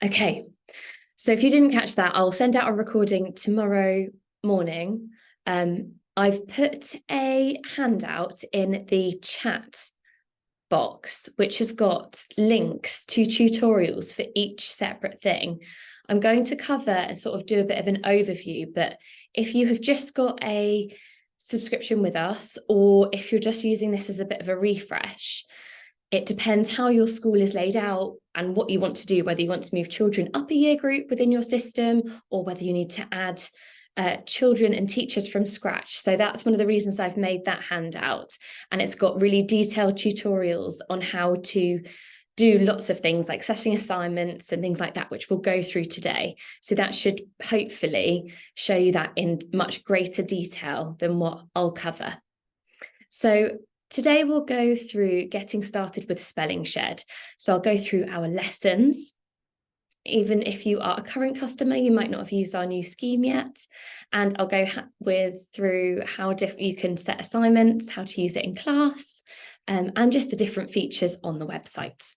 Okay, so if you didn't catch that, I'll send out a recording tomorrow morning. I've put a handout in the chat box, which has got links to tutorials for each separate thing. I'm going to cover and sort of do a bit of an overview, but if you have just got a subscription with us, or if you're just using this as a bit of a refresh, it depends how your school is laid out and what you want to do, whether you want to move children up a year group within your system or whether you need to add children and teachers from scratch. So that's one of the reasons I've made that handout. And it's got really detailed tutorials on how to do lots of things like setting assignments and things like that, which we'll go through today. So that should hopefully show you that in much greater detail than what I'll cover. So today we'll go through getting started with Spelling Shed. So I'll go through our lessons. Even if you are a current customer, you might not have used our new scheme yet. And I'll go through how you can set assignments, how to use it in class, and just the different features on the website.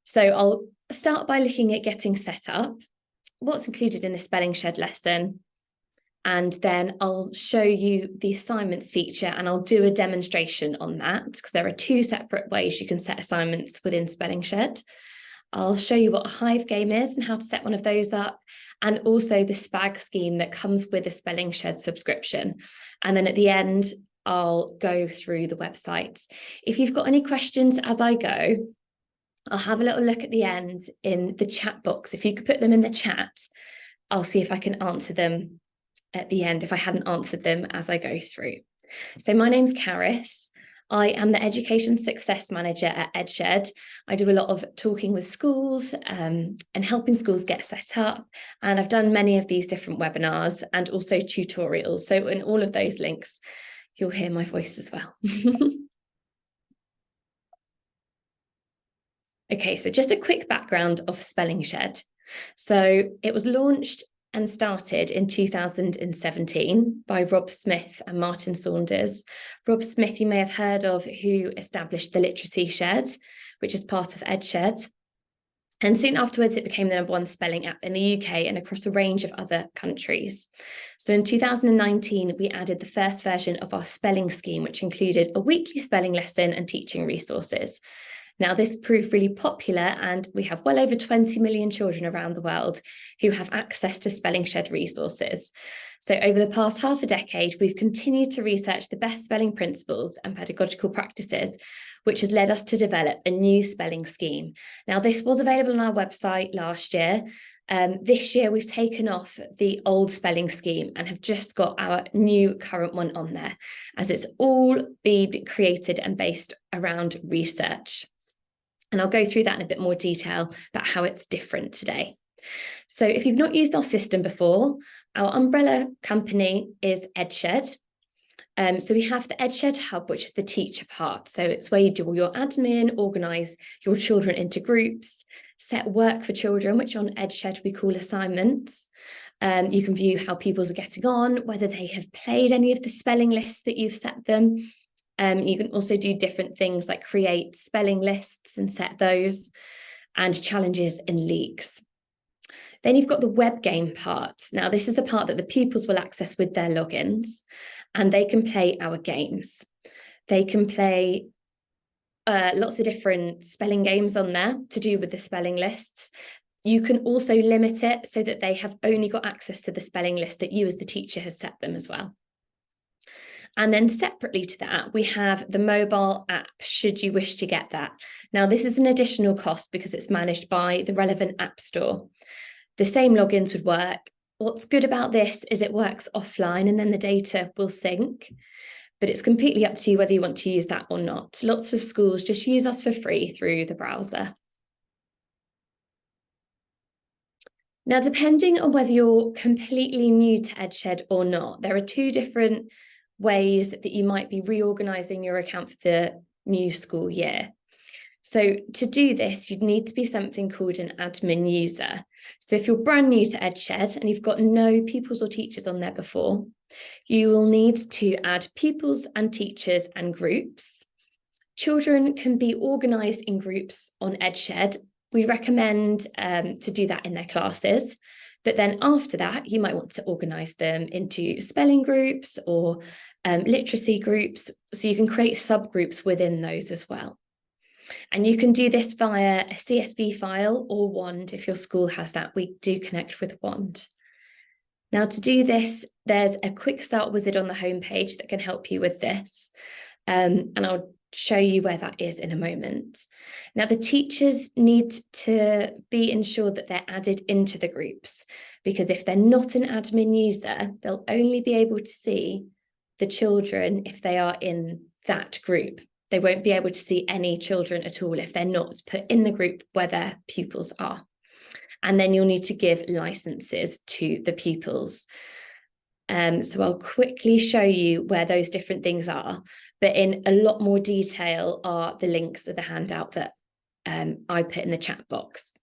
So I'll start by looking at getting set up, what's included in a Spelling Shed lesson, and then I'll show you the assignments feature and I'll do a demonstration on that because there are two separate ways you can set assignments within Spelling Shed. I'll show you what a Hive game is and how to set one of those up, and also the SPaG scheme that comes with a Spelling Shed subscription. And then at the end, I'll go through the website. If you've got any questions as I go, I'll have a little look at the end in the chat box. If you could put them in the chat, I'll see if I can answer them at the end if I hadn't answered them as I go through. So my name's Caris. I am the Education Success Manager at EdShed. I do a lot of talking with schools and helping schools get set up. And I've done many of these different webinars and also tutorials. So in all of those links, you'll hear my voice as well. Okay, so just a quick background of Spelling Shed. So it was launched and started in 2017 by Rob Smith and Martin Saunders. Rob Smith, you may have heard of, who established the Literacy Shed, which is part of EdShed. And soon afterwards, it became the #1 spelling app in the UK and across a range of other countries. So in 2019, we added the first version of our spelling scheme, which included a weekly spelling lesson and teaching resources. Now, this proved really popular, and we have well over 20 million children around the world who have access to Spelling Shed resources. So over the past half a decade, we've continued to research the best spelling principles and pedagogical practices, which has led us to develop a new spelling scheme. Now, this was available on our website last year. This year, we've taken off the old spelling scheme and have just got our new current one on there, as it's all been created and based around research. And I'll go through that in a bit more detail about how it's different today. So if you've not used our system before, our umbrella company is EdShed. So we have the EdShed Hub, which is the teacher part. So it's where you do all your admin, organise your children into groups, set work for children, which on EdShed we call assignments. You can view how pupils are getting on, whether they have played any of the spelling lists that you've set them. You can also do different things like create spelling lists and set those, and challenges and leagues. Then you've got the web game part. Now, this is the part that the pupils will access with their logins, and they can play our games. They can play lots of different spelling games on there to do with the spelling lists. You can also limit it so that they have only got access to the spelling list that you as the teacher has set them as well. And then separately to that, we have the mobile app, should you wish to get that. Now, this is an additional cost because it's managed by the relevant app store. The same logins would work. What's good about this is it works offline and then the data will sync, but it's completely up to you whether you want to use that or not. Lots of schools just use us for free through the browser. Now, depending on whether you're completely new to EdShed or not, there are two different ways that you might be reorganizing your account for the new school year. So to do this, you'd need to be something called an admin user. So if you're brand new to EdShed and you've got no pupils or teachers on there before, you will need to add pupils and teachers and groups. Children can be organised in groups on EdShed we recommend to do that in their classes. But then after that, you might want to organise them into spelling groups or literacy groups, so you can create subgroups within those as well. And you can do this via a CSV file or Wand. If your school has that, we do connect with Wand. Now, to do this, there's a quick start wizard on the homepage that can help you with this. And I'll show you where that is in a moment. Now, the teachers need to be ensured that they're added into the groups, because if they're not an admin user, they'll only be able to see the children if they are in that group. They won't be able to see any children at all if they're not put in the group where their pupils are. And then you'll need to give licenses to the pupils. So I'll quickly show you where those different things are, but in a lot more detail are the links with the handout that I put in the chat box.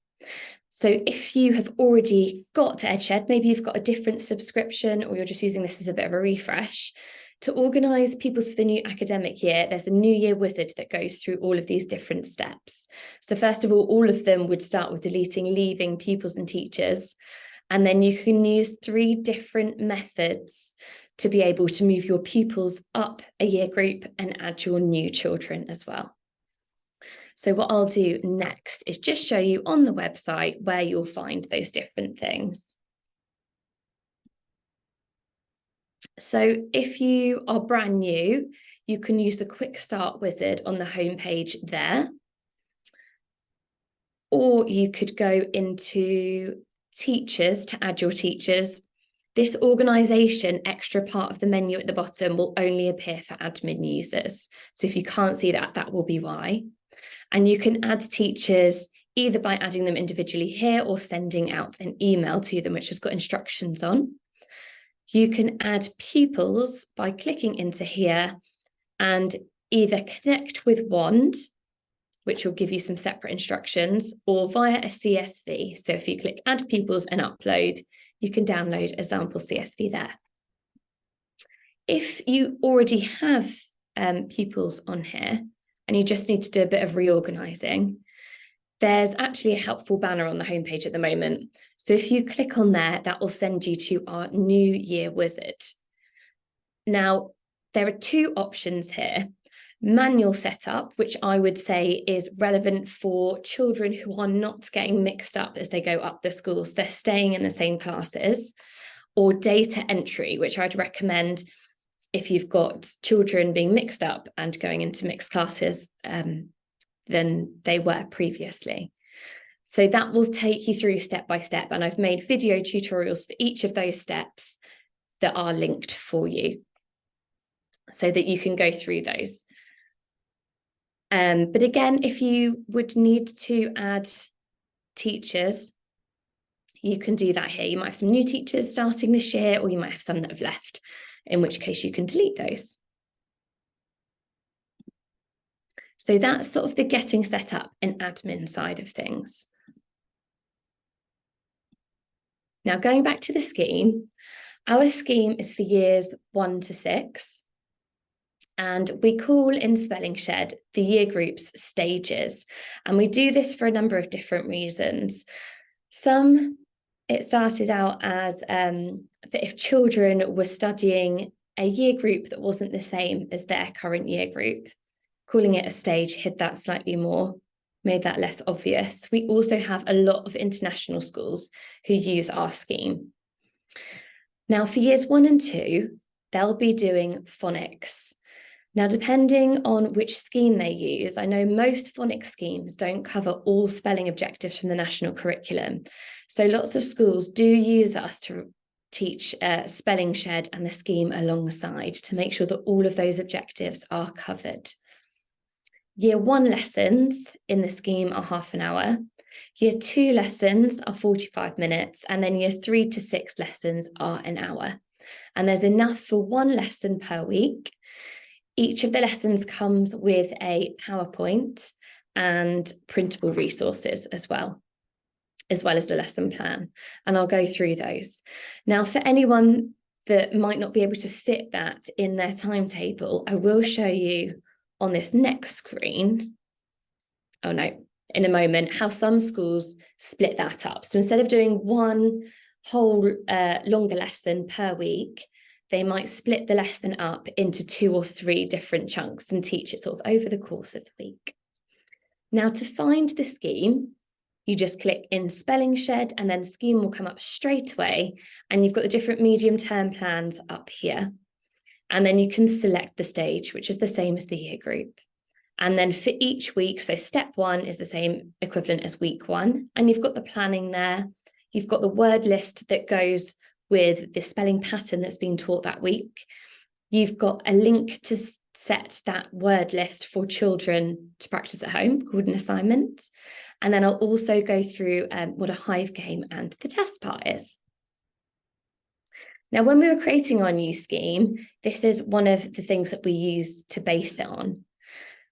So if you have already got EdShed, maybe you've got a different subscription or you're just using this as a bit of a refresh, to organise pupils for the new academic year, there's a New Year wizard that goes through all of these different steps. So first of all of them would start with deleting leaving pupils and teachers. And then you can use 3 different methods to be able to move your pupils up a year group and add your new children as well. So what I'll do next is just show you on the website where you'll find those different things. So if you are brand new, you can use the quick start wizard on the homepage there. Or you could go into teachers to add your teachers. This organisation extra part of the menu at the bottom will only appear for admin users. So if you can't see that, that will be why. And you can add teachers either by adding them individually here or sending out an email to them, which has got instructions on. You can add pupils by clicking into here and either connect with Wand, which will give you some separate instructions, or via a CSV. So if you click add pupils and upload, you can download a sample CSV there. If you already have pupils on here and you just need to do a bit of reorganizing, there's actually a helpful banner on the homepage at the moment. So if you click on there, that will send you to our New Year wizard. Now, there are 2 options here. Manual setup, which I would say is relevant for children who are not getting mixed up as they go up the schools, they're staying in the same classes, or data entry, which I'd recommend if you've got children being mixed up and going into mixed classes than they were previously. So that will take you through step by step, and I've made video tutorials for each of those steps that are linked for you so that you can go through those. But again, if you would need to add teachers, you can do that here. You might have some new teachers starting this year, or you might have some that have left, in which case you can delete those. So that's sort of the getting set up and admin side of things. Now, going back to the scheme, our scheme is for years 1 to 6. And we call in Spelling Shed the year groups stages. And we do this for a number of different reasons. Some, it started out as if children were studying a year group that wasn't the same as their current year group, calling it a stage hid that slightly more, made that less obvious. We also have a lot of international schools who use our scheme. Now, for years 1 and 2, they'll be doing phonics. Now, depending on which scheme they use, I know most phonics schemes don't cover all spelling objectives from the national curriculum. So lots of schools do use us to teach Spelling Shed and the scheme alongside to make sure that all of those objectives are covered. Year 1 lessons in the scheme are half an hour. Year 2 lessons are 45 minutes, and then years 3 to 6 lessons are an hour. And there's enough for 1 lesson per week. Each of the lessons comes with a PowerPoint and printable resources as well as the lesson plan. And I'll go through those. Now, for anyone that might not be able to fit that in their timetable, I will show you on this next screen. Oh no, in a moment how some schools split that up. So instead of doing one whole longer lesson per week, they might split the lesson up into 2 or 3 different chunks and teach it sort of over the course of the week. Now, to find the scheme, you just click in Spelling Shed and then scheme will come up straight away, and you've got the different medium-term plans up here. And then you can select the stage, which is the same as the year group. And then for each week, so step 1 is the same equivalent as week 1, and you've got the planning there. You've got the word list that goes with the spelling pattern that's been taught that week. You've got a link to set that word list for children to practice at home called an assignment. And then I'll also go through what a Hive game and the test part is. Now, when we were creating our new scheme, this is one of the things that we use to base it on.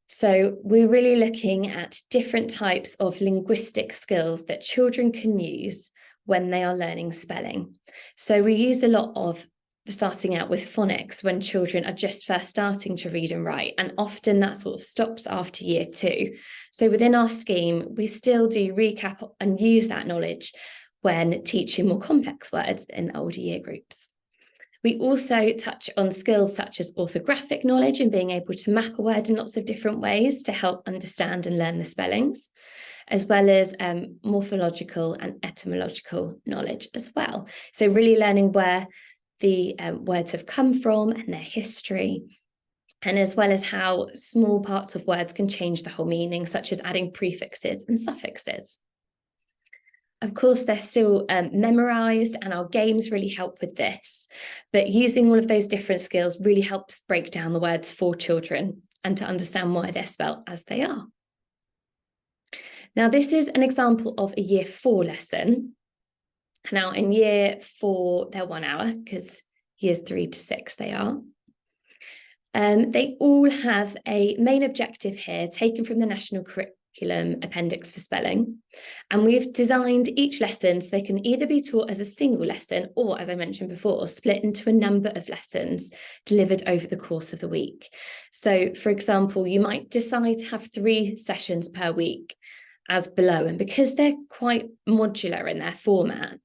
So we're really looking at different types of linguistic skills that children can use when they are learning spelling. So we use a lot of starting out with phonics when children are just first starting to read and write, and often that sort of stops after year 2. So within our scheme, we still do recap and use that knowledge when teaching more complex words in the older year groups. We also touch on skills such as orthographic knowledge and being able to map a word in lots of different ways to help understand and learn the spellings, as well as morphological and etymological knowledge as well. So really learning where the words have come from and their history, and as well as how small parts of words can change the whole meaning, such as adding prefixes and suffixes. Of course, they're still memorized, and our games really help with this. But using all of those different skills really helps break down the words for children and to understand why they're spelt as they are. Now, this is an example of a year 4 lesson. Now, in year 4, they're 1 hour, because years 3 to 6 they are. They all have a main objective here taken from the National Curriculum Appendix for Spelling. And we've designed each lesson so they can either be taught as a single lesson or, as I mentioned before, split into a number of lessons delivered over the course of the week. So, for example, you might decide to have 3 sessions per week as below, and because they're quite modular in their format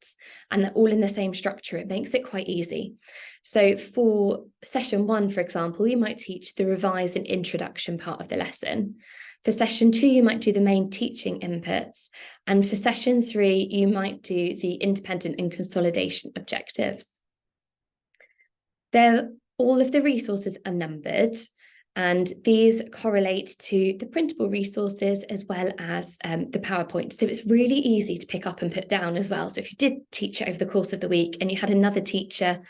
and they're all in the same structure, it makes it quite easy. So for session 1, for example, you might teach the revise and introduction part of the lesson. For session 2, you might do the main teaching inputs. And for session 3, you might do the independent and consolidation objectives. All of the resources are numbered, and these correlate to the printable resources as well as the PowerPoint. So it's really easy to pick up and put down as well. So if you did teach it over the course of the week and you had another teacher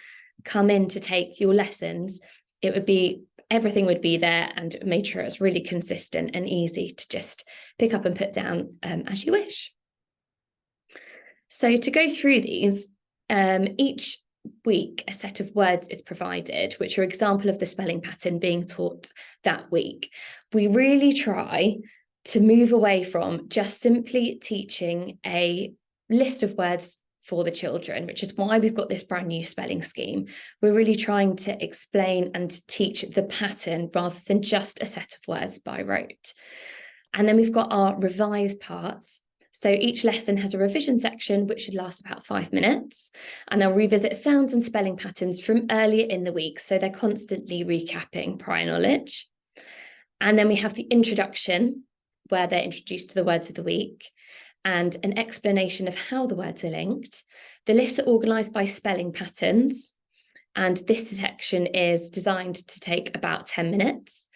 come in to take your lessons, everything would be there, and it made sure it's really consistent and easy to just pick up and put down as you wish. So to go through these, each week a set of words is provided, which are example of the spelling pattern being taught that week. We really try to move away from just simply teaching a list of words for the children, which is why we've got this brand new spelling scheme. We're really trying to explain and teach the pattern rather than just a set of words by rote. And then we've got our revise parts. So each lesson has a revision section, which should last about 5 minutes, and they'll revisit sounds and spelling patterns from earlier in the week. So they're constantly recapping prior knowledge. And then we have the introduction, where they're introduced to the words of the week, and an explanation of how the words are linked. The lists are organised by spelling patterns, and this section is designed to take about 10 minutes.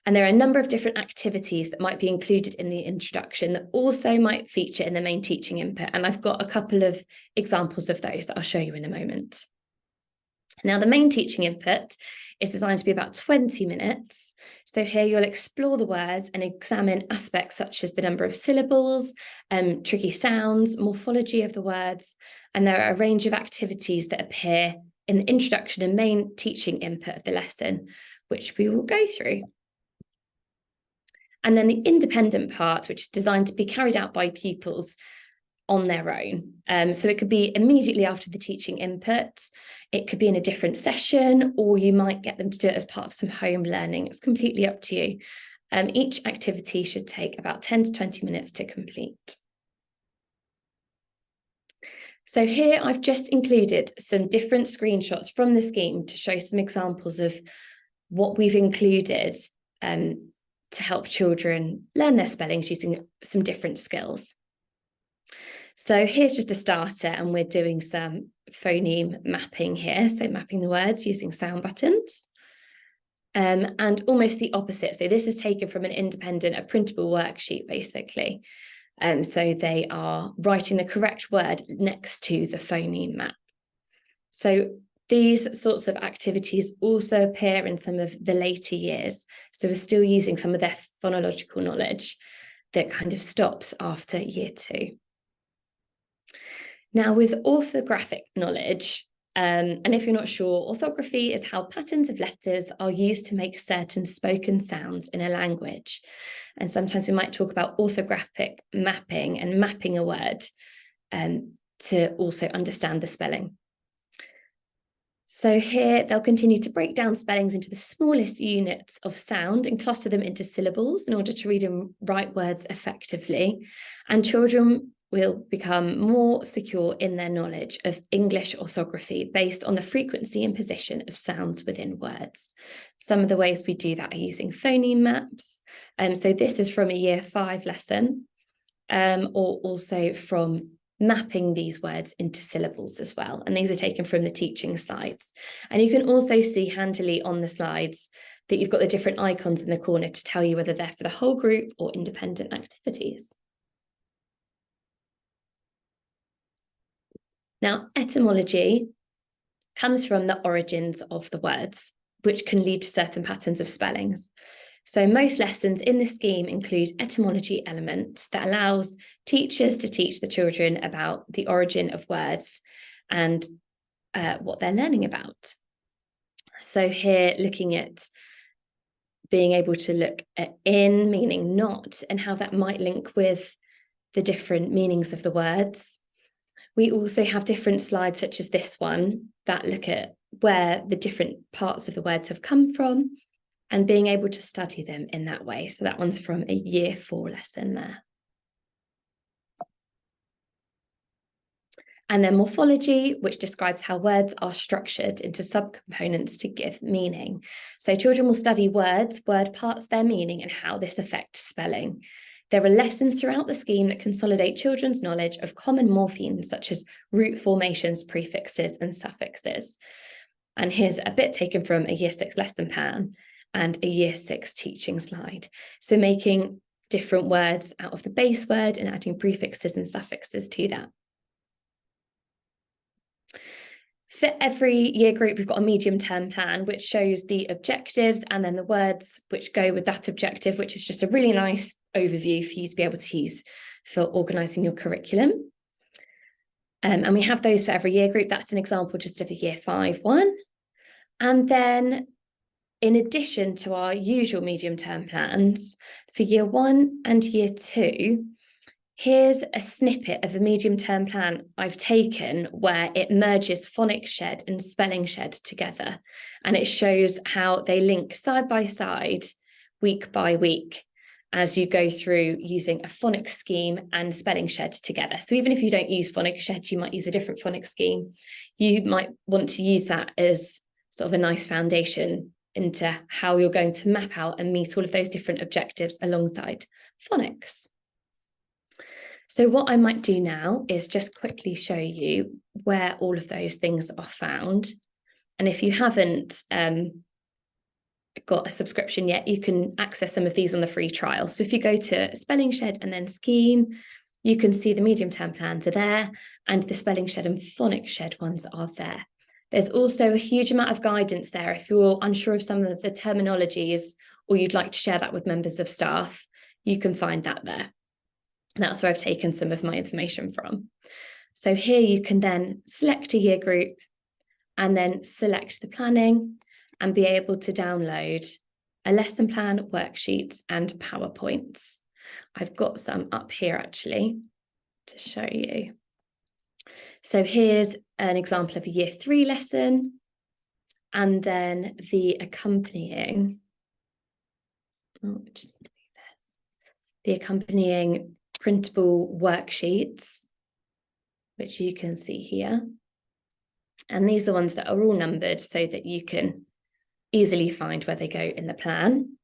And there are a number of different activities that might be included in the introduction that also might feature in the main teaching input. And I've got a couple of examples of those that I'll show you in a moment. Now, the main teaching input is designed to be about 20 minutes. So here you'll explore the words and examine aspects such as the number of syllables, tricky sounds, morphology of the words. And there are a range of activities that appear in the introduction and main teaching input of the lesson, which we will go through. And then the independent part, which is designed to be carried out by pupils on their own. So it could be immediately after the teaching input, it could be in a different session, or you might get them to do it as part of some home learning. It's completely up to you. Each activity should take about 10 to 20 minutes to complete. So here I've just included some different screenshots from the scheme to show some examples of what we've included to help children learn their spellings using some different skills. So here's just a starter, and we're doing some phoneme mapping here. So mapping the words using sound buttons. And almost the opposite. So this is taken from an independent, a printable worksheet, basically. So they are writing the correct word next to the phoneme map. So these sorts of activities also appear in some of the later years. So we're still using some of their phonological knowledge that kind of stops after year 2. Now, with orthographic knowledge, and if you're not sure, orthography is how patterns of letters are used to make certain spoken sounds in a language. And sometimes we might talk about orthographic mapping and mapping a word to also understand the spelling. So here they'll continue to break down spellings into the smallest units of sound and cluster them into syllables in order to read and write words effectively. And children will become more secure in their knowledge of English orthography based on the frequency and position of sounds within words. Some of the ways we do that are using phoneme maps. So this is from a year 5 lesson, or also from mapping these words into syllables as well. And these are taken from the teaching slides. And you can also see handily on the slides that you've got the different icons in the corner to tell you whether they're for the whole group or independent activities. Now, etymology comes from the origins of the words, which can lead to certain patterns of spellings. So most lessons in the scheme include etymology elements that allows teachers to teach the children about the origin of words and what they're learning about. So here, looking at being able to look at in, meaning not, and how that might link with the different meanings of the words. We also have different slides, such as this one, that look at where the different parts of the words have come from and being able to study them in that way. So that one's from a year 4 lesson there. And then morphology, which describes how words are structured into subcomponents to give meaning. So children will study words, word parts, their meaning, and how this affects spelling. There are lessons throughout the scheme that consolidate children's knowledge of common morphemes, such as root formations, prefixes, and suffixes. And here's a bit taken from a year 6 lesson plan and a year 6 teaching slide. So making different words out of the base word and adding prefixes and suffixes to that. For every year group, we've got a medium-term plan, which shows the objectives and then the words which go with that objective, which is just a really nice overview for you to be able to use for organising your curriculum. And we have those for every year group. That's an example just of a year 5 one. And then in addition to our usual medium-term plans, for year 1 and year 2, here's a snippet of the medium-term plan I've taken where it merges phonics shed and spelling shed together. And it shows how they link side by side, week by week, as you go through using a phonics scheme and spelling shed together. So even if you don't use phonics shed, you might use a different phonics scheme. You might want to use that as sort of a nice foundation into how you're going to map out and meet all of those different objectives alongside phonics. So what I might do now is just quickly show you where all of those things are found. And if you haven't got a subscription yet, you can access some of these on the free trial. So if you go to Spelling Shed and then Scheme, you can see the medium-term plans are there and the Spelling Shed and Phonics Shed ones are there. There's also a huge amount of guidance there if you're unsure of some of the terminologies or you'd like to share that with members of staff, you can find that there. That's where I've taken some of my information from. So here you can then select a year group and then select the planning and be able to download a lesson plan, worksheets, and PowerPoints. I've got some up here actually to show you. So here's an example of a year 3 lesson and then the accompanying just the accompanying printable worksheets, which you can see here. And these are ones that are all numbered so that you can easily find where they go in the plan.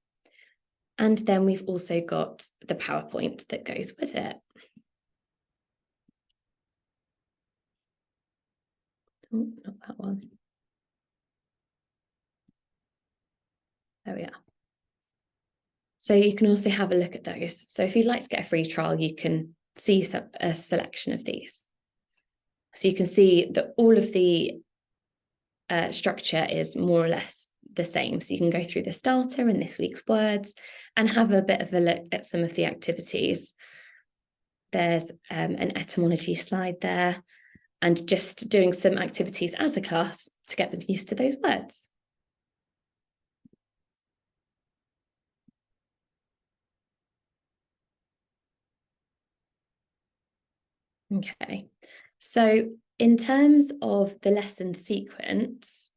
And then we've also got the PowerPoint that goes with it. Oh, not that one. There we are. So you can also have a look at those. So if you'd like to get a free trial, you can see a selection of these. So you can see that all of the structure is more or less the same. So you can go through the starter and this week's words and have a bit of a look at some of the activities. There's an etymology slide there, and just doing some activities as a class to get them used to those words. Okay, so in terms of the lesson sequence,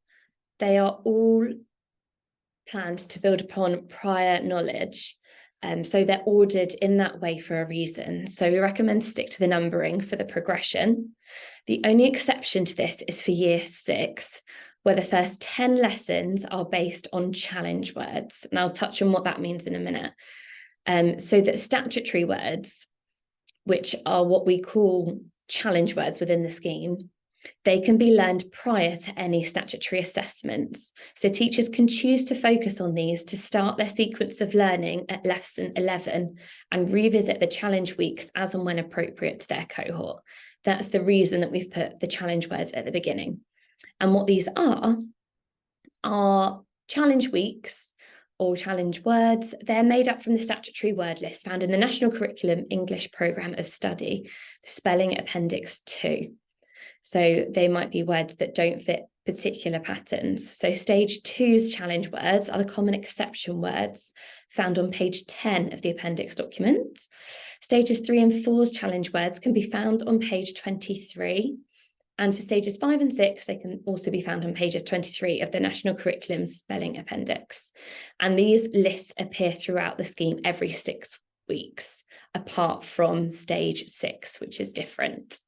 they are all planned to build upon prior knowledge. So they're ordered in that way for a reason. So we recommend stick to the numbering for the progression. The only exception to this is for year 6, where the first 10 lessons are based on challenge words. And I'll touch on what that means in a minute. So that statutory words, which are what we call challenge words within the scheme, they can be learned prior to any statutory assessments. So teachers can choose to focus on these to start their sequence of learning at lesson 11 and revisit the challenge weeks as and when appropriate to their cohort. That's the reason that we've put the challenge words at the beginning. And what these are challenge weeks or challenge words. They're made up from the statutory word list found in the National Curriculum English Programme of Study, the Spelling Appendix 2. So they might be words that don't fit particular patterns. So stage 2's challenge words are the common exception words found on page 10 of the appendix document. Stages 3 and 4's challenge words can be found on page 23. And for stages 5 and 6, they can also be found on pages 23 of the National Curriculum Spelling Appendix. And these lists appear throughout the scheme every 6 weeks, apart from stage 6, which is different.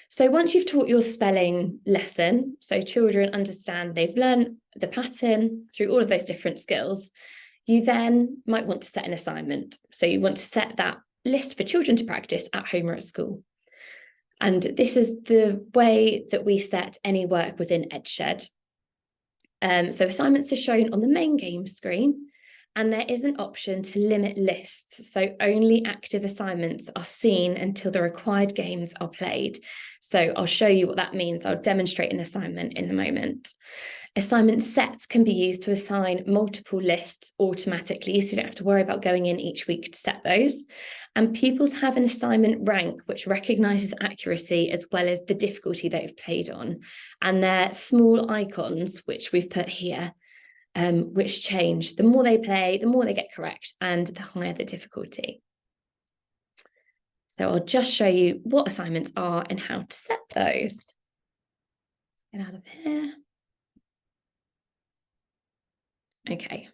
So once you've taught your spelling lesson, so children understand they've learned the pattern through all of those different skills, you then might want to set an assignment. So you want to set that list for children to practice at home or at school. And this is the way that we set any work within EdShed. So assignments are shown on the main game screen, and there is an option to limit lists. So only active assignments are seen until the required games are played. So I'll show you what that means. I'll demonstrate an assignment in a moment. Assignment sets can be used to assign multiple lists automatically, so you don't have to worry about going in each week to set those. And pupils have an assignment rank, which recognises accuracy as well as the difficulty they've played on. And they're small icons, which we've put here, which change. The more they play, the more they get correct, and the higher the difficulty. So I'll just show you what assignments are and how to set those. Let's get out of here. Okay,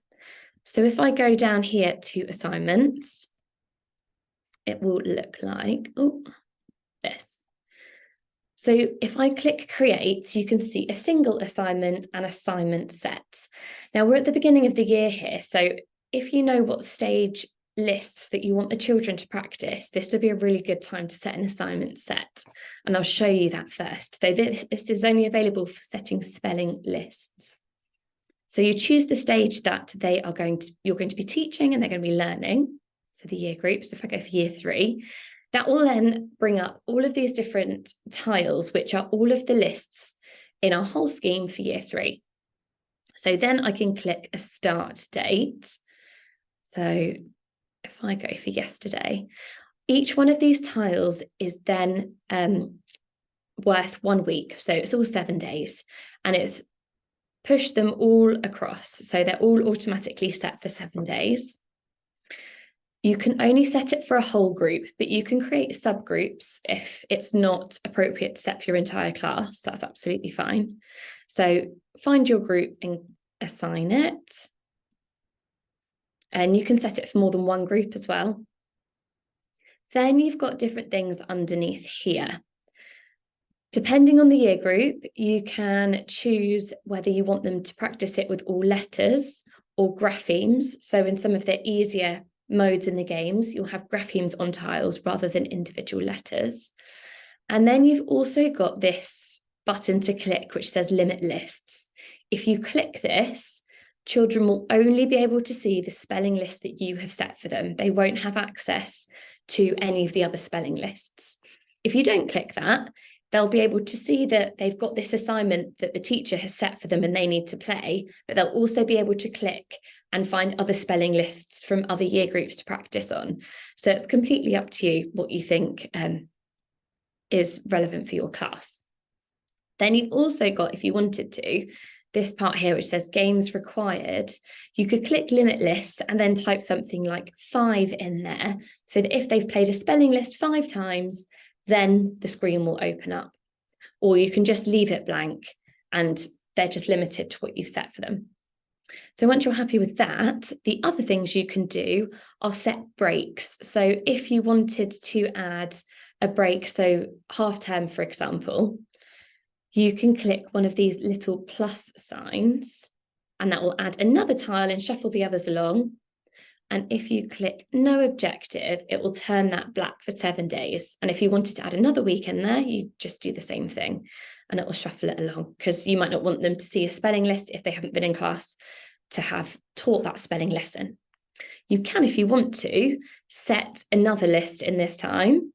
so if I go down here to assignments, it will look like this. So if I click create, you can see a single assignment and assignment sets. Now we're at the beginning of the year here, so if you know what stage lists that you want the children to practice, this would be a really good time to set an assignment set. And I'll show you that first. So this is only available for setting spelling lists. So you choose the stage that you're going to be teaching and they're going to be learning. So the year groups, so if I go for year 3, that will then bring up all of these different tiles, which are all of the lists in our whole scheme for year 3. So then I can click a start date. So if I go for yesterday, each one of these tiles is then worth 1 week. So it's all 7 days, and it's push them all across. So they're all automatically set for 7 days. You can only set it for a whole group, but you can create subgroups if it's not appropriate to set for your entire class. That's absolutely fine. So find your group and assign it. And you can set it for more than one group as well. Then you've got different things underneath here. Depending on the year group, you can choose whether you want them to practice it with all letters or graphemes. So in some of the easier modes in the games, you'll have graphemes on tiles rather than individual letters. And then you've also got this button to click, which says limit lists. If you click this, children will only be able to see the spelling list that you have set for them. They won't have access to any of the other spelling lists. If you don't click that, they'll be able to see that they've got this assignment that the teacher has set for them and they need to play, but they'll also be able to click and find other spelling lists from other year groups to practice on. So it's completely up to you what you think is relevant for your class. Then you've also got, if you wanted to, this part here which says games required. You could click limit lists and then type something like 5 in there, so that if they've played a spelling list 5 times, then the screen will open up. Or you can just leave it blank and they're just limited to what you've set for them. So once you're happy with that, the other things you can do are set breaks. So if you wanted to add a break, so half term, for example, you can click one of these little plus signs and that will add another tile and shuffle the others along. And if you click no objective, it will turn that black for 7 days. And if you wanted to add another week in there, you just do the same thing and it will shuffle it along, because you might not want them to see a spelling list if they haven't been in class to have taught that spelling lesson. You can, if you want to, set another list in this time.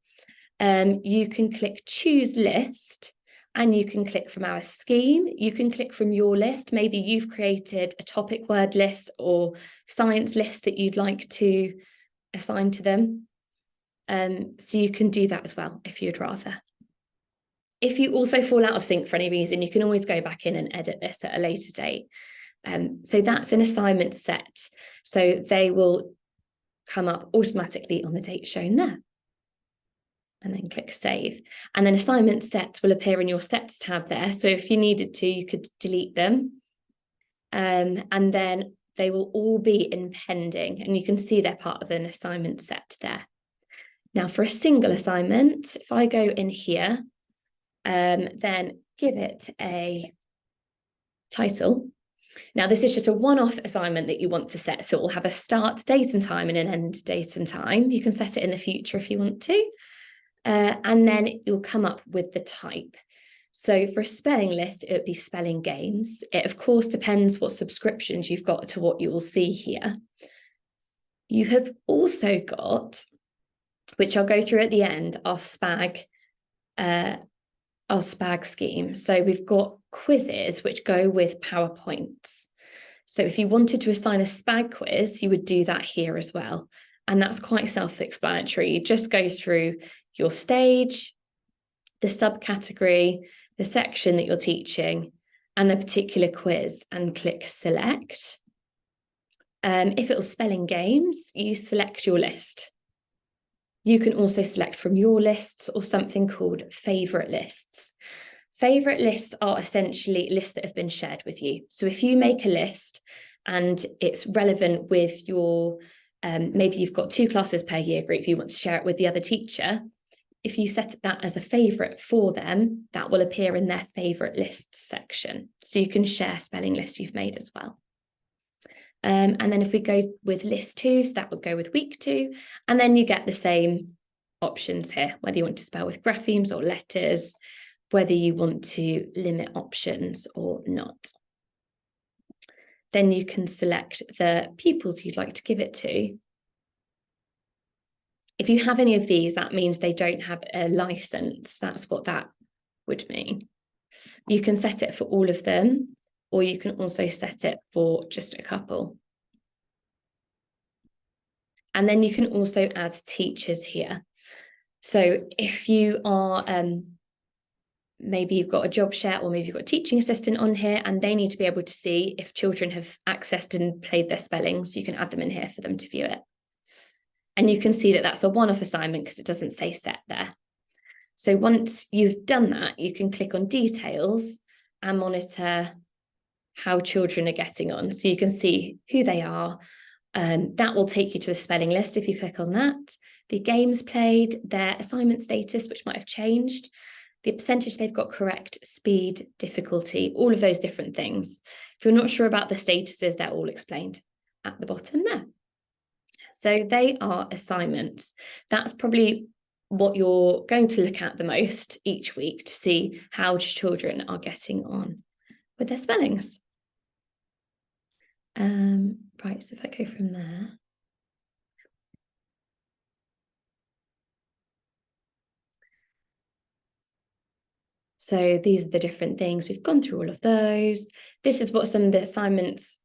You can click choose list. And you can click from our scheme, you can click from your list. Maybe you've created a topic word list or science list that you'd like to assign to them. So you can do that as well if you'd rather. If you also fall out of sync for any reason, you can always go back in and edit this at a later date. So that's an assignment set. So they will come up automatically on the date shown there. And then click save. And then assignment sets will appear in your sets tab there. So if you needed to, you could delete them. And then they will all be in pending and you can see they're part of an assignment set there. Now for a single assignment, if I go in here, then give it a title. Now this is just a one-off assignment that you want to set. So it will have a start date and time and an end date and time. You can set it in the future if you want to. And then you'll come up with the type. So for a spelling list, it would be spelling games. It, of course, depends what subscriptions you've got to what you will see here. You have also got, which I'll go through at the end, our SPaG scheme. So we've got quizzes which go with PowerPoints. So if you wanted to assign a SPaG quiz, you would do that here as well. And that's quite self-explanatory. You just go through your stage, the subcategory, the section that you're teaching, and the particular quiz, and click select. If it was spelling games, you select your list. You can also select from your lists or something called favourite lists. Favourite lists are essentially lists that have been shared with you. So if you make a list and it's relevant with your maybe you've got 2 classes per year group, you want to share it with the other teacher. If you set that as a favourite for them, that will appear in their favourite lists section. So you can share spelling lists you've made as well. And then if we go with list 2, so that would go with week 2, and then you get the same options here, whether you want to spell with graphemes or letters, whether you want to limit options or not. Then you can select the pupils you'd like to give it to. If you have any of these, that means they don't have a license. That's what that would mean. You can set it for all of them, or you can also set it for just a couple. And then you can also add teachers here. So if you are, maybe you've got a job share, or maybe you've got a teaching assistant on here and they need to be able to see if children have accessed and played their spellings, you can add them in here for them to view it. And you can see that that's a one-off assignment because it doesn't say set there. So once you've done that, you can click on details and monitor how children are getting on. So you can see who they are, That will take you to the spelling list if you click on that. The games played, their assignment status, which might have changed, the percentage they've got correct, speed, difficulty, all of those different things. If you're not sure about the statuses, they're all explained at the bottom there. So they are assignments. That's probably what you're going to look at the most each week to see how children are getting on with their spellings. Right, so if I go from there. So these are the different things. We've gone through all of those. This is what some of the assignments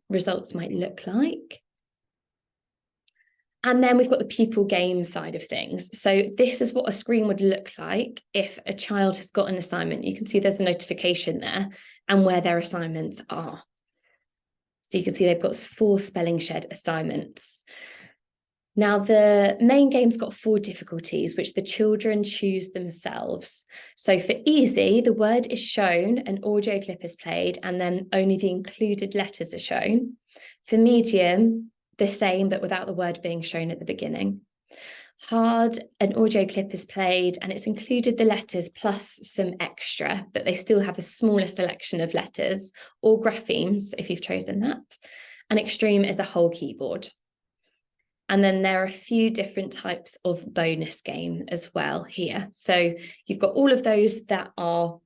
results might look like. And then we've got the pupil game side of things. So this is what a screen would look like if a child has got an assignment. You can see there's a notification there and where their assignments are. So you can see they've got 4 Spelling Shed assignments. Now, the main game's got 4 difficulties, which the children choose themselves. So for easy, the word is shown, an audio clip is played, and then only the included letters are shown. For medium, the same, but without the word being shown at the beginning. Hard, an audio clip is played, and it's included the letters plus some extra, but they still have a smaller selection of letters or graphemes, if you've chosen that. And extreme is a whole keyboard. And then there are a few different types of bonus game as well here. So you've got all of those that are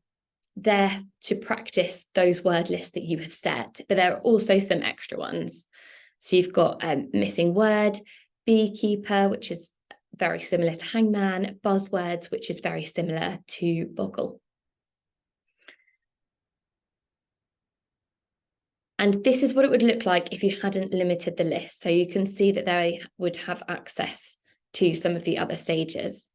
there to practice those word lists that you have set, but there are also some extra ones. So you've got missing word, beekeeper, which is very similar to hangman, buzzwords, which is very similar to boggle. And this is what it would look like if you hadn't limited the list. So you can see that they would have access to some of the other stages.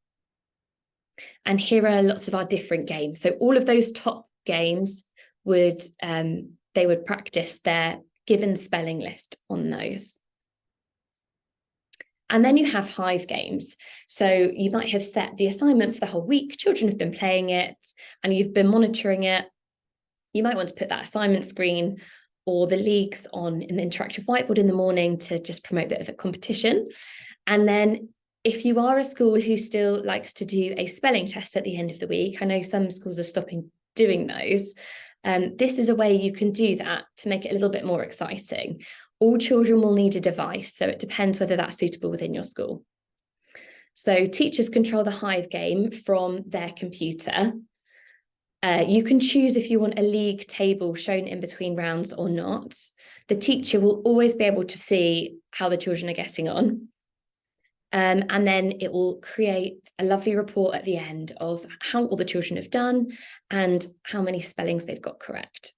And here are lots of our different games. So all of those top games would, they would practice their given spelling list on those. And then you have Hive games. So you might have set the assignment for the whole week. Children have been playing it and you've been monitoring it. You might want to put that assignment screen or the leagues on in the interactive whiteboard in the morning to just promote a bit of a competition. And then if you are a school who still likes to do a spelling test at the end of the week, I know some schools are stopping doing those. This is a way you can do that to make it a little bit more exciting. All children will need a device, so it depends whether that's suitable within your school. So teachers control the Hive game from their computer. You can choose if you want a league table shown in between rounds or not. The teacher will always be able to see how the children are getting on. And then it will create a lovely report at the end of how all the children have done and how many spellings they've got correct.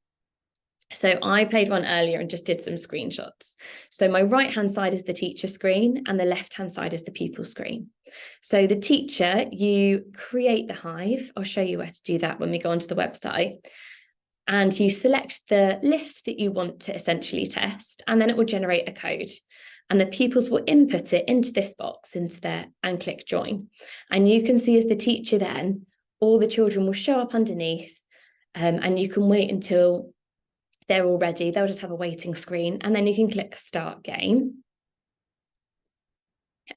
So I played one earlier and just did some screenshots. So my right-hand side is the teacher screen and the left-hand side is the pupil screen. So the teacher, you create the Hive. I'll show you where to do that when we go onto the website. And you select the list that you want to essentially test, and then it will generate a code. And the pupils will input it into this box, and click join. And you can see as the teacher then, all the children will show up underneath, and you can wait until they're all ready. They'll just have a waiting screen, and then you can click start game.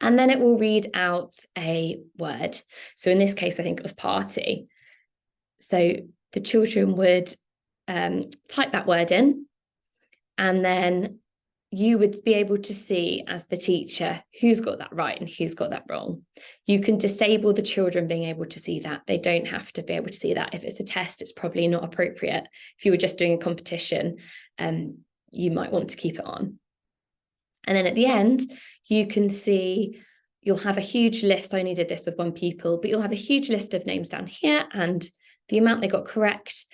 And then it will read out a word. So in this case, I think it was party. So the children would type that word in, and then you would be able to see as the teacher who's got that right and who's got that wrong. You can disable the children being able to see that. They don't have to be able to see that. If it's a test, it's probably not appropriate. If you were just doing a competition, you might want to keep it on. And then at the end, you can see you'll have a huge list. I only did this with one pupil, but you'll have a huge list of names down here and the amount they got correct,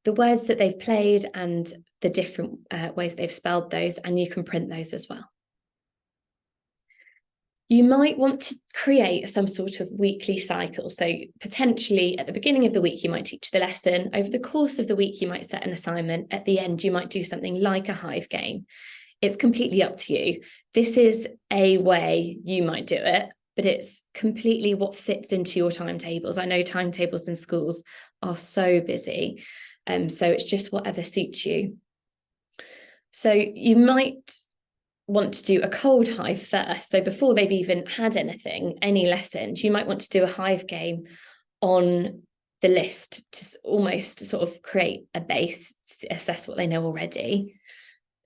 the words that they've played and the different ways they've spelled those, and you can print those as well. You might want to create some sort of weekly cycle. So potentially at the beginning of the week, you might teach the lesson. Over the course of the week, you might set an assignment. At the end, you might do something like a Hive game. It's completely up to you. This is a way you might do it, but it's completely what fits into your timetables. I know timetables in schools are so busy. So it's just whatever suits you. So you might want to do a cold Hive first. So before they've even had any lessons, you might want to do a Hive game on the list to almost sort of create a base, assess what they know already.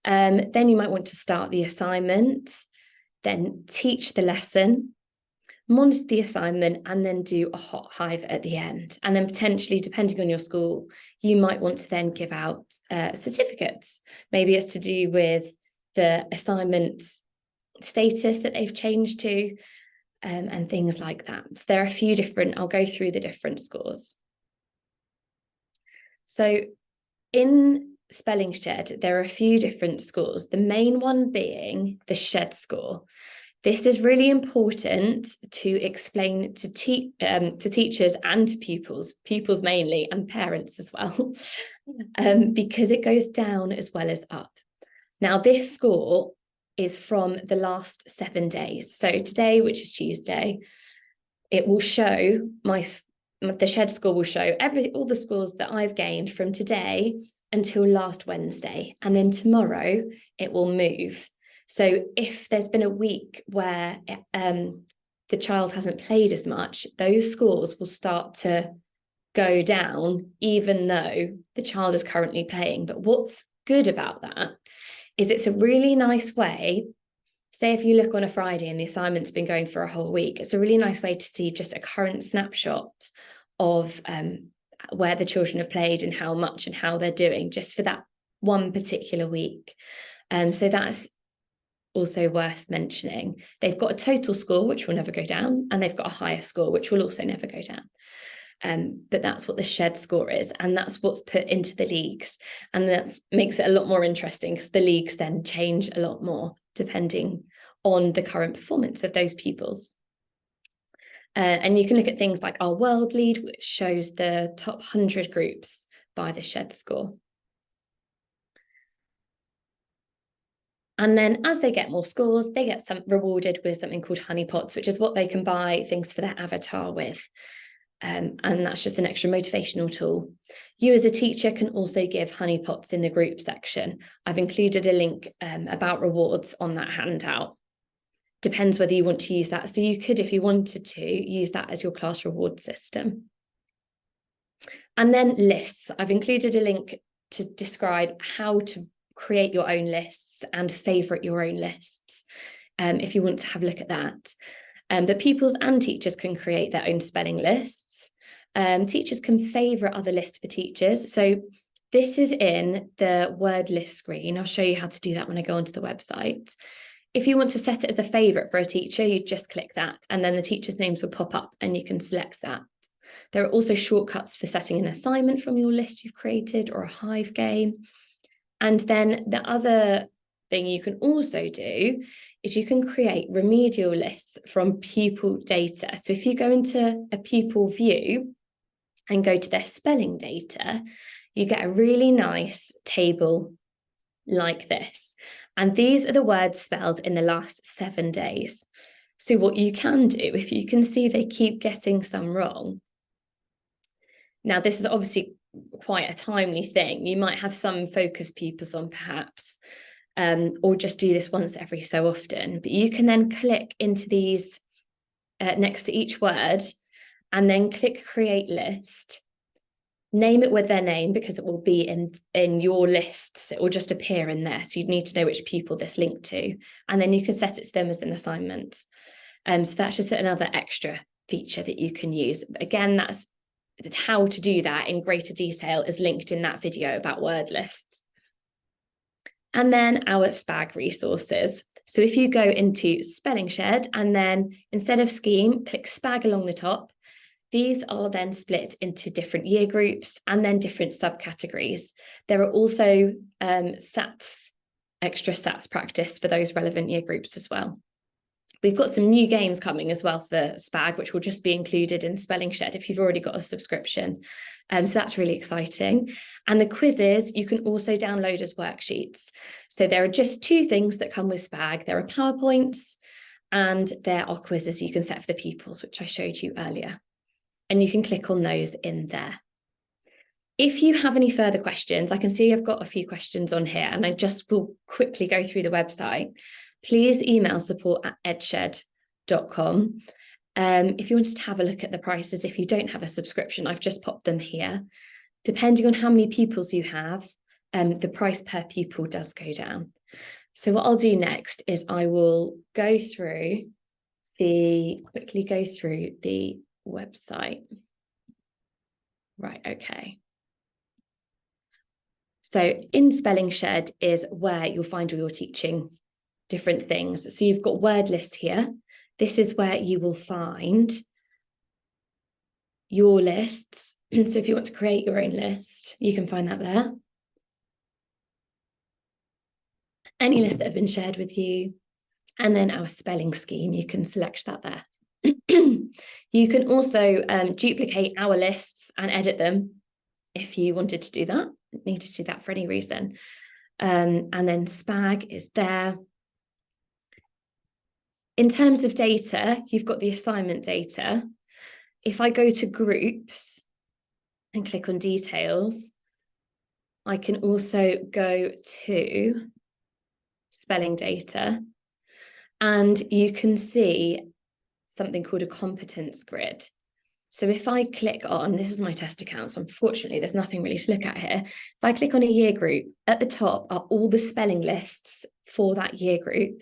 Then you might want to start the assignment, then teach the lesson, monitor the assignment, and then do a hot Hive at the end. And then potentially, depending on your school, you might want to then give out certificates. Maybe it's to do with the assignment status that they've changed to, and things like that. So there are a few different, I'll go through the different scores. So in Spelling Shed, there are a few different scores, the main one being the Shed score. This is really important to explain to teachers and to pupils mainly, and parents as well, because it goes down as well as up. Now, this score is from the last 7 days. So today, which is Tuesday, it will show the Shed score will show all the scores that I've gained from today until last Wednesday. And then tomorrow it will move. So if there's been a week where the child hasn't played as much, those scores will start to go down, even though the child is currently playing. But what's good about that is it's a really nice way. Say if you look on a Friday and the assignment's been going for a whole week, it's a really nice way to see just a current snapshot of where the children have played and how much and how they're doing just for that one particular week. So that's also worth mentioning. They've got a total score, which will never go down, and they've got a higher score, which will also never go down. But that's what the Shed score is, and that's what's put into the leagues. And that makes it a lot more interesting because the leagues then change a lot more depending on the current performance of those pupils. And you can look at things like our World Lead, which shows the top 100 groups by the Shed score. And then as they get more scores, they get rewarded with something called honeypots, which is what they can buy things for their avatar with. And that's just an extra motivational tool. You as a teacher can also give honeypots in the group section. I've included a link about rewards on that handout. Depends whether you want to use that. So you could, if you wanted to, use that as your class reward system. And then lists. I've included a link to describe how to create your own lists and favourite your own lists, if you want to have a look at that. But pupils and teachers can create their own spelling lists. Teachers can favourite other lists for teachers. So this is in the word list screen. I'll show you how to do that when I go onto the website. If you want to set it as a favourite for a teacher, you just click that, and then the teacher's names will pop up and you can select that. There are also shortcuts for setting an assignment from your list you've created or a Hive game. And then the other thing you can also do is you can create remedial lists from pupil data. So if you go into a pupil view and go to their spelling data, you get a really nice table like this. And these are the words spelled in the last 7 days. So what you can do, if you can see they keep getting some wrong. Now, this is obviously quite a timely thing. You might have some focus pupils on perhaps, or just do this once every so often. But you can then click into these next to each word and then click create list. Name it with their name because it will be in your lists. It will just appear in there. So you'd need to know which pupil this linked to. And then you can set it to them as an assignment. So that's just another extra feature that you can use. Again, that's how to do that in greater detail is linked in that video about word lists. And then our SPaG resources. So if you go into Spelling Shed and then instead of scheme, click SPaG along the top, these are then split into different year groups and then different subcategories. There are also extra SATs practice for those relevant year groups as well. We've got some new games coming as well for SPaG, which will just be included in Spelling Shed if you've already got a subscription. So that's really exciting. And the quizzes, you can also download as worksheets. So there are just 2 things that come with SPaG. There are PowerPoints and there are quizzes you can set for the pupils, which I showed you earlier. And you can click on those in there. If you have any further questions, I can see I've got a few questions on here and I just will quickly go through the website. please email support@edshed.com. If you wanted to have a look at the prices, if you don't have a subscription, I've just popped them here. Depending on how many pupils you have, the price per pupil does go down. So what I'll do next is I will quickly go through the website. Right, okay. So in Spelling Shed is where you'll find all your teaching different things. So you've got word lists here. This is where you will find your lists. So if you want to create your own list, you can find that there. Any lists that have been shared with you. And then our spelling scheme, you can select that there. You can also duplicate our lists and edit them if you wanted to do that, needed to do that for any reason. And then SPaG is there. In terms of data, you've got the assignment data. If I go to groups and click on details, I can also go to spelling data, and you can see something called a competence grid. So if I click on, this is my test account, so unfortunately there's nothing really to look at here. If I click on a year group, at the top are all the spelling lists for that year group,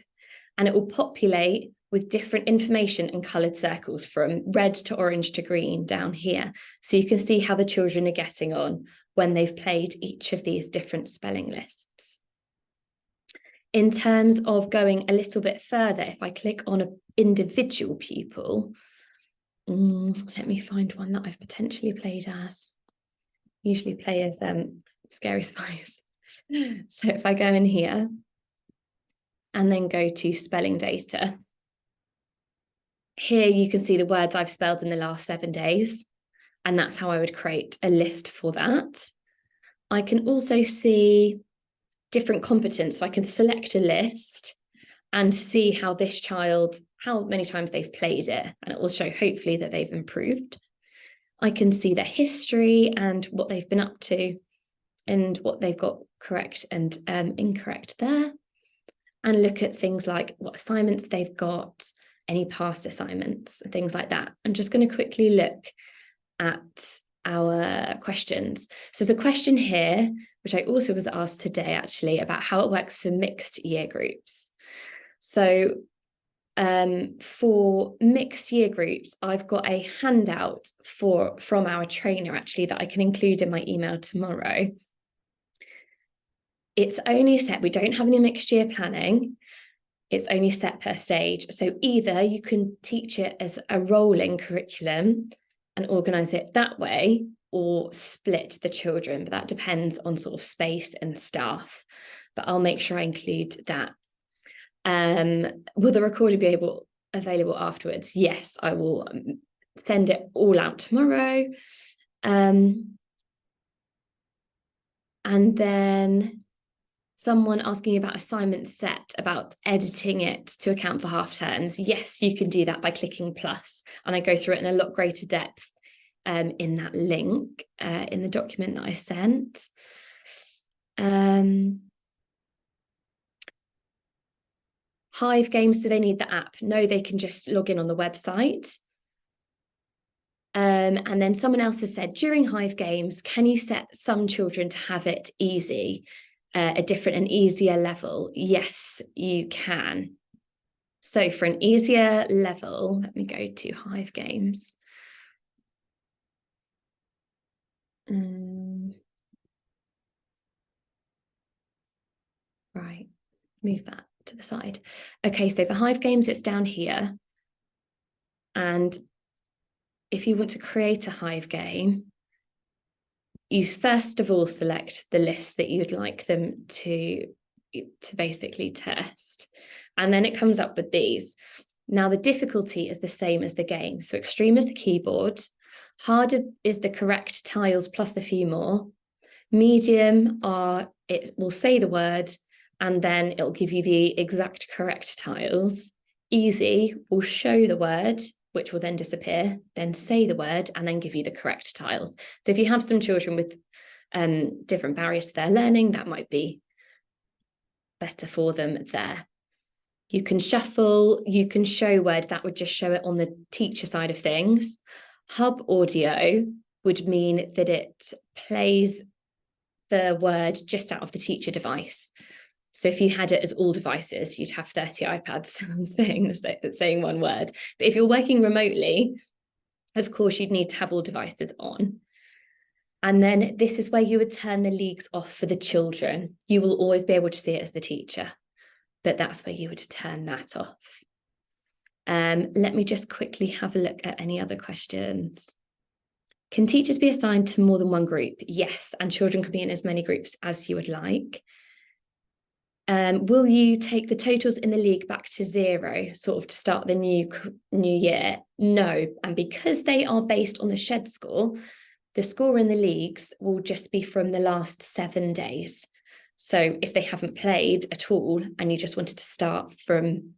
and it will populate with different information and coloured circles from red to orange to green down here. So you can see how the children are getting on when they've played each of these different spelling lists. In terms of going a little bit further, if I click on an individual pupil, let me find one that I've potentially played as. Usually play as Scary Spice. So if I go in here and then go to spelling data, here you can see the words I've spelled in the last 7 days, and that's how I would create a list for that. I can also see different competence, so I can select a list and see how this child, how many times they've played it, and it will show hopefully that they've improved. I can see their history and what they've been up to and what they've got correct and incorrect there, and look at things like what assignments they've got, any past assignments, and things like that. I'm just going to quickly look at our questions. So there's a question here, which I also was asked today actually, about how it works for mixed year groups. So for mixed year groups, I've got a handout from our trainer actually that I can include in my email tomorrow. It's only set, we don't have any mixed year planning. It's only set per stage. So either you can teach it as a rolling curriculum and organise it that way, or split the children, but that depends on sort of space and staff. But I'll make sure I include that. Will the recording be available afterwards? Yes, I will send it all out tomorrow. And then someone asking about assignment set, about editing it to account for half terms. Yes, you can do that by clicking plus, and I go through it in a lot greater depth in that link in the document that I sent. Hive games, do they need the app? No, they can just log in on the website. And then someone else has said, during Hive games, can you set some children to have it easy, a different and easier level? Yes, you can. So for an easier level, let me go to Hive games. Right, move that to the side. Okay, so for Hive games, it's down here. And if you want to create a Hive game, you first of all select the list that you'd like them to basically test. And then it comes up with these. Now, the difficulty is the same as the game. So extreme is the keyboard. Hard is the correct tiles plus a few more. Medium it will say the word and then it'll give you the exact correct tiles. Easy will show the word, which will then disappear, then say the word, and then give you the correct tiles. So if you have some children with different barriers to their learning, that might be better for them there. You can shuffle, you can show word, that would just show it on the teacher side of things. Hub audio would mean that it plays the word just out of the teacher device. So if you had it as all devices, you'd have 30 iPads saying one word. But if you're working remotely, of course, you'd need to have all devices on. And then this is where you would turn the leagues off for the children. You will always be able to see it as the teacher, but that's where you would turn that off. Let me just quickly have a look at any other questions. Can teachers be assigned to more than one group? Yes, and children can be in as many groups as you would like. Will you take the totals in the league back to 0, sort of to start the new year? No, and because they are based on the shed score, the score in the leagues will just be from the last 7 days. So if they haven't played at all and you just wanted to start from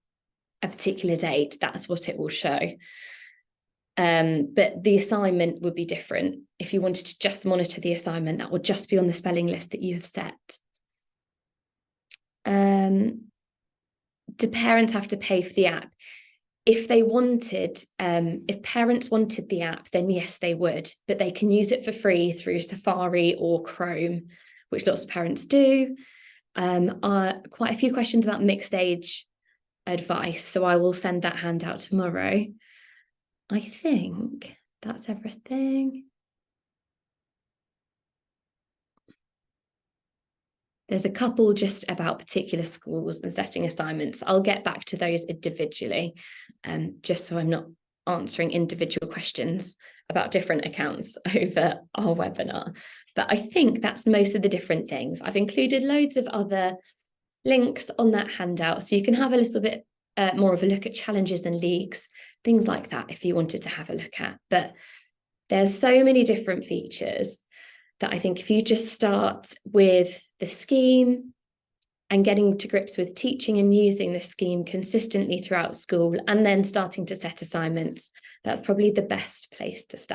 a particular date, that's what it will show. But the assignment would be different. If you wanted to just monitor the assignment, that would just be on the spelling list that you have set. Do parents have to pay for the app? If they wanted, if parents wanted the app, then yes, they would, but they can use it for free through Safari or Chrome, which lots of parents do. Quite a few questions about mixed age advice, so I will send that handout tomorrow. I think that's everything. There's a couple just about particular schools and setting assignments. I'll get back to those individually, just so I'm not answering individual questions about different accounts over our webinar. But I think that's most of the different things. I've included loads of other links on that handout, so you can have a little bit more of a look at challenges and leagues, things like that, if you wanted to have a look at. But there's so many different features that I think if you just start with the scheme and getting to grips with teaching and using the scheme consistently throughout school, and then starting to set assignments, that's probably the best place to start.